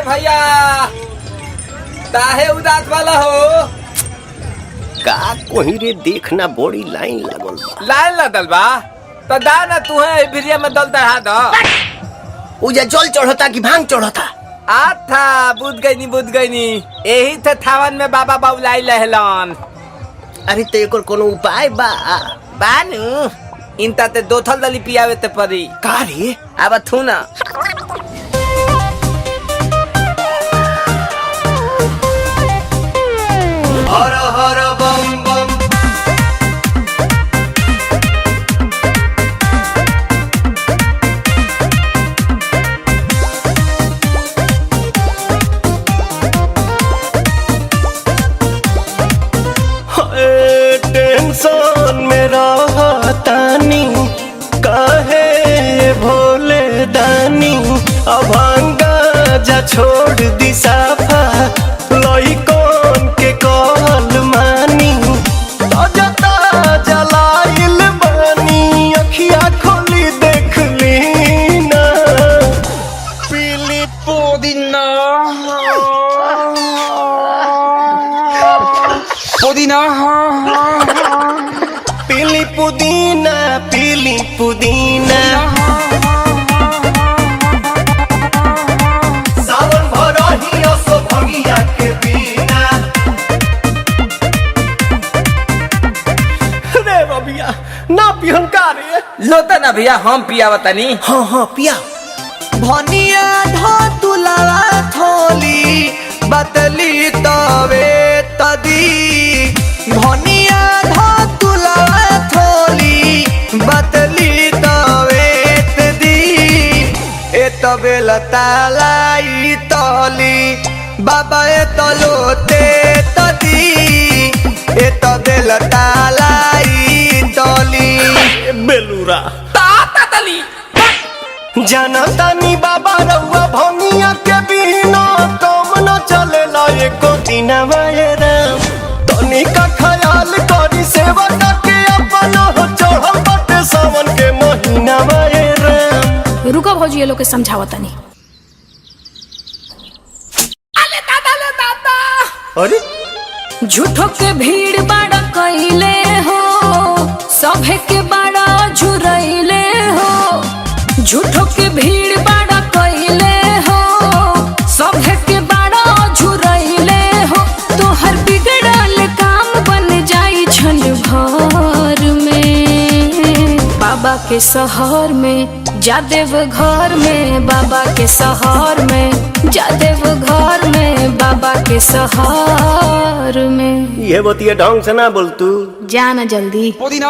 भैया काहे उदास वाला हो? का कोही रे देखना बड़ी लाइन लागल बा। लाइन लगल बा तो दा ना तू है भिरिया में दल दहा दो। उजा जल चढ़ता कि भांग चढ़ता? आथा बुझ गई नी यही थे थावन में बाबा बाबुलाई लहलन। अरे तो एकर कोनो उपाय बा? बानू इनता ते दो थल दली पियावे ते परी का रे? अब थू ना हर हर बम बम। टेंशन में रहतानी काहे भोले दानी, अभांगा जा छोड़ दी साफा लइकन के कहल मानी। ताजा ताजा लाइल बानी अखिया खोली देख ली ना, पीली पुदीना पुदीना पीली पुदीना पीली पुदीना। सावन भरही असो भगिया के बिना। रे बबिया ना पिहन का रे? लोता ना भैया हम पियावा तनी। हाँ हाँ पिया। भनिया धो तुलावा थोली बतली तवे तदी। भनिया धो तुलावा थोली बतली तवे तदी। ए तबे लतालाई तली बाबा ए तलोते तदी। ए तबे लतालाई तली बेलूरा ताता तली जनतानी बाबा रउआ भंगिया के बिना काम न चलेला एको दिनवा ये राम। तनी का ख्याल करी सेवा के अपन हो चढ़ल बाटे सावन के महीनावा ये राम। रुको भौजी ये लोग के समझावा तनी। अले दादा अरे झूठो के भीड़ बाड़ा कइले हो, सभे के बाड़ा झुरइले हो। झूठो के भीड़ बाड़ा कइले हो, सभे के बाड़ा झुरइले हो। तोहर बिगड़ल काम बन जाई छन भर में। बाबा के शहर में जादेव घर में, बाबा के शहर में जादेव घर में, बाबा के शहर में। ये बतिया ढंग से ना बोल तू। जाना जल्दी। पुदीना